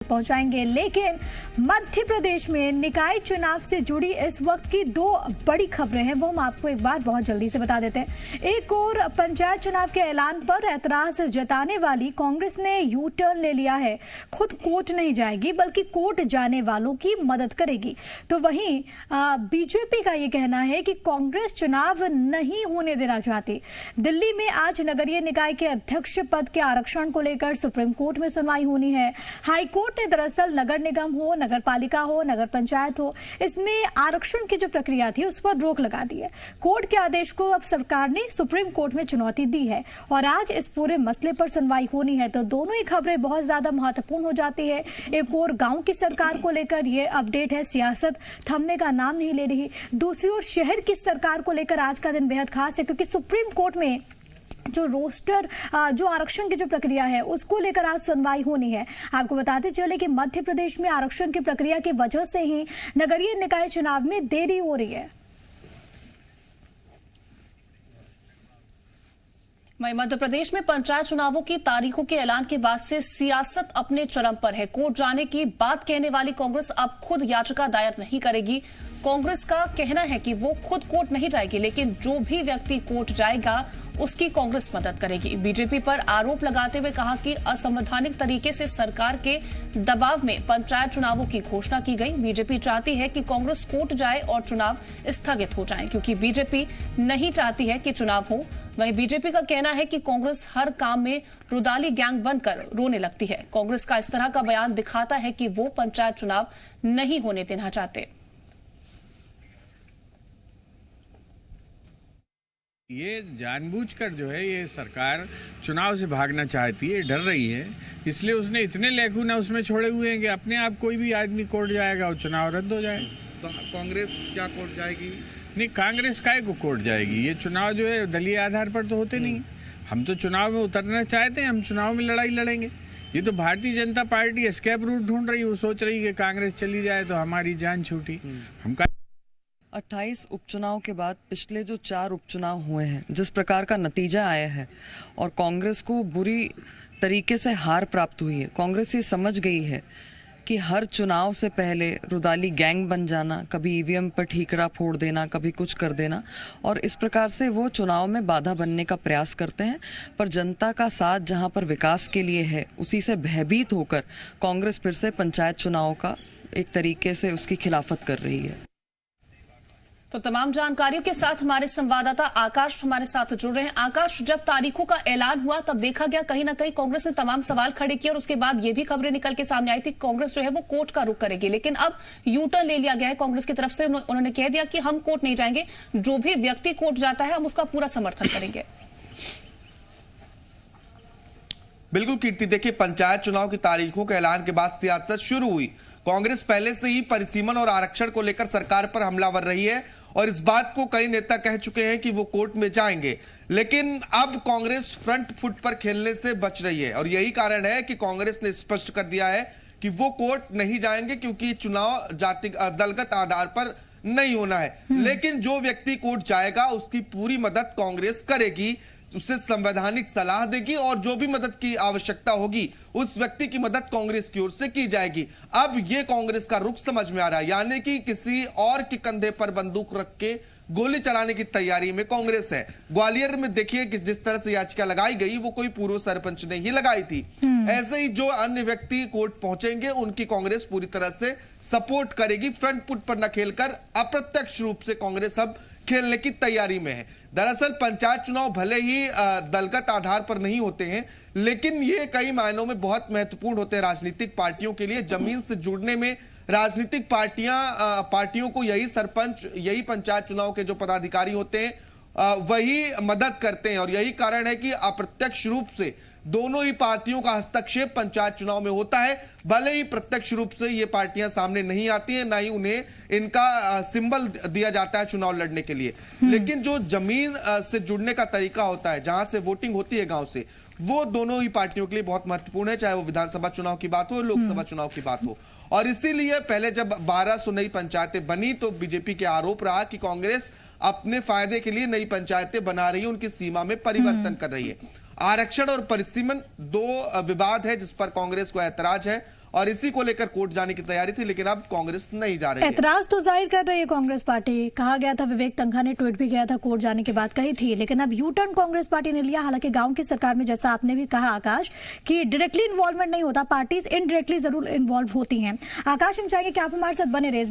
पहुंचाएंगे। लेकिन मध्य प्रदेश में निकाय चुनाव से जुड़ी इस वक्त की दो बड़ी खबरें हैं, वो हम आपको एक बार बहुत जल्दी से बता देते हैं। एक और पंचायत चुनाव के ऐलान पर ऐतराज जताने वाली कांग्रेस ने यू टर्न ले लिया है। खुद कोर्ट नहीं जाएगी बल्कि कोर्ट जाने वालों की मदद करेगी। तो वहीं बीजेपी का ये कहना है कि कांग्रेस चुनाव नहीं होने देना चाहती। दिल्ली में आज नगरीय निकाय के अध्यक्ष पद के आरक्षण को लेकर सुप्रीम कोर्ट में सुनवाई होनी है। हाईकोर्ट ने दरअसल नगर निगम हो, नगर पालिका हो, नगर पंचायत हो, इसमें आरक्षण की जो प्रक्रिया थी उस पर रोक लगा दी है। कोर्ट के आदेश को अब सरकार ने सुप्रीम कोर्ट में चुनौती दी है और आज इस पूरे मसले पर सुनवाई होनी है। तो दोनों ही खबरें बहुत ज्यादा महत्वपूर्ण हो जाती है। एक और गांव की सरकार को लेकर ये अपडेट है, सियासत थमने का नाम नहीं ले रही। दूसरी ओर शहर की सरकार को लेकर आज का दिन बेहद खास है, क्योंकि सुप्रीम कोर्ट में जो रोस्टर जो आरक्षण की जो प्रक्रिया है उसको लेकर आज सुनवाई होनी है। आपको बताते चले कि मध्य प्रदेश में आरक्षण की प्रक्रिया की वजह से ही नगरीय निकाय चुनाव में देरी हो रही है। मध्य प्रदेश में पंचायत चुनावों की तारीखों के ऐलान के बाद से सियासत अपने चरम पर है। कोर्ट जाने की बात कहने वाली कांग्रेस अब खुद याचिका दायर नहीं करेगी। कांग्रेस का कहना है कि वो खुद कोर्ट नहीं जाएगी, लेकिन जो भी व्यक्ति कोर्ट जाएगा उसकी कांग्रेस मदद करेगी। बीजेपी पर आरोप लगाते हुए कहा कि असंवैधानिक तरीके से सरकार के दबाव में पंचायत चुनावों की घोषणा की गई। बीजेपी चाहती है कि कांग्रेस कोर्ट जाए और चुनाव स्थगित हो जाए, क्योंकि बीजेपी नहीं चाहती है कि चुनाव हो। वहीं बीजेपी का कहना है कि कांग्रेस हर काम में रुदाली गैंग बनकर रोने लगती है। कांग्रेस का इस तरह का बयान दिखाता है कि वो पंचायत चुनाव नहीं होने देना चाहते। ये जानबूझकर जो है ये सरकार चुनाव से भागना चाहती है, डर रही है, इसलिए उसने इतने लेखून उसमें छोड़े हुए हैं कि अपने आप कोई भी आदमी कोर्ट जाएगा और चुनाव रद्द हो जाएगा। तो कांग्रेस क्या कोर्ट जाएगी? नहीं, कांग्रेस काहे को कोर्ट जाएगी? ये चुनाव जो है दलीय आधार पर तो होते नहीं। हम तो चुनाव में उतरना चाहते हैं, हम चुनाव में लड़ाई लड़ेंगे। ये तो Bharatiya Janata party escape route ढूंढ रही है। वो सोच रही है कि कांग्रेस चली जाए तो हमारी जान छूटी। हम 28 उपचुनाव के बाद पिछले जो 4 उपचुनाव हुए हैं, जिस प्रकार का नतीजा आया है और कांग्रेस को बुरी तरीके से हार प्राप्त हुई है, कांग्रेस ये समझ गई है कि हर चुनाव से पहले रुदाली गैंग बन जाना, कभी ईवीएम पर ठीकरा फोड़ देना, कभी कुछ कर देना, और इस प्रकार से वो चुनाव में बाधा बनने का प्रयास करते हैं। पर जनता का साथ जहां पर विकास के लिए है, उसी से भयभीत होकर कांग्रेस फिर से पंचायत चुनाव का एक तरीके से उसकी खिलाफत कर रही है। तो तमाम जानकारियों के साथ हमारे संवाददाता आकाश हमारे साथ जुड़ रहे हैं। आकाश, जब तारीखों का ऐलान हुआ तब देखा गया कहीं ना कहीं कांग्रेस ने तमाम सवाल खड़े किए और उसके बाद ये भी खबरें निकल के सामने आई थी कांग्रेस जो है वो कोर्ट का रुख करेगी। लेकिन अब यू टर्न ले लिया गया है कांग्रेस की तरफ से। उन्होंने कह दिया कि हम कोर्ट नहीं जाएंगे, जो भी व्यक्ति कोर्ट जाता है हम उसका पूरा समर्थन करेंगे। बिल्कुल कीर्ति, देखिए पंचायत चुनाव की तारीखों के ऐलान के बाद सियासत शुरू हुई। कांग्रेस पहले से ही परिसीमन और आरक्षण को लेकर सरकार पर हमलावर रही है और इस बात को कई नेता कह चुके हैं कि वो कोर्ट में जाएंगे। लेकिन अब कांग्रेस फ्रंट फुट पर खेलने से बच रही है और यही कारण है कि कांग्रेस ने स्पष्ट कर दिया है कि वो कोर्ट नहीं जाएंगे, क्योंकि चुनाव जाति दलगत आधार पर नहीं होना है। लेकिन जो व्यक्ति कोर्ट जाएगा उसकी पूरी मदद कांग्रेस करेगी, उससे संवैधानिक सलाह देगी और जो भी मदद की आवश्यकता होगी उस व्यक्ति की मदद कांग्रेस की ओर से की जाएगी। अब ये कांग्रेस का रुख समझ में आ रहा है, यानी कि किसी और के कंधे पर बंदूक रख के गोली चलाने की तैयारी में कांग्रेस है। ग्वालियर में देखिए कि जिस तरह से याचिका लगाई गई वो कोई पूर्व सरपंच ने ही लगाई थी। ऐसे ही जो अन्य व्यक्ति कोर्ट पहुंचेंगे उनकी कांग्रेस पूरी तरह से सपोर्ट करेगी। फ्रंट फुट पर न खेलकर अप्रत्यक्ष रूप से कांग्रेस अब खेलने की तैयारी में है। दरअसल पंचायत चुनाव भले ही दलगत आधार पर नहीं होते हैं, लेकिन ये कई मायनों में बहुत महत्वपूर्ण होते हैं राजनीतिक पार्टियों के लिए। जमीन से जुड़ने में राजनीतिक पार्टियों को यही सरपंच, यही पंचायत चुनाव के जो पदाधिकारी होते हैं वही मदद करते हैं और यही कारण है कि अप्रत्यक्ष रूप से दोनों ही पार्टियों का हस्तक्षेप पंचायत चुनाव में होता है। भले ही प्रत्यक्ष रूप से ये पार्टियां सामने नहीं आती हैं, ना ही उन्हें इनका सिंबल दिया जाता है चुनाव लड़ने के लिए, लेकिन जो जमीन से जुड़ने का तरीका होता है, जहां से वोटिंग होती है गांव से, वो दोनों ही पार्टियों के लिए बहुत महत्वपूर्ण है, चाहे वो विधानसभा चुनाव की बात हो, लोकसभा चुनाव की बात हो। और इसीलिए पहले जब 1200 नई पंचायतें बनी तो बीजेपी के आरोप रहा कि कांग्रेस अपने फायदे के लिए नई पंचायतें बना रही है, उनकी सीमा में परिवर्तन कर रही है। आरक्षण और परिसीमन दो विवाद है जिस पर कांग्रेस को ऐतराज है और इसी को लेकर कोर्ट जाने की तैयारी थी, लेकिन अब कांग्रेस नहीं जा रही है। एतराज तो जाहिर कर रही है कांग्रेस पार्टी। कहा गया था, विवेक तन्खा ने ट्वीट भी किया था, कोर्ट जाने की बात कही थी, लेकिन अब यू टर्न कांग्रेस पार्टी ने लिया। हालांकि गांव की सरकार में, जैसा आपने भी कहा आकाश, कि डायरेक्टली इन्वॉल्वमेंट नहीं होता, पार्टीज इनडायरेक्टली जरूर इन्वॉल्व होती हैं। आकाश, हम चाहेंगे कि आप हमारे साथ बने रहे।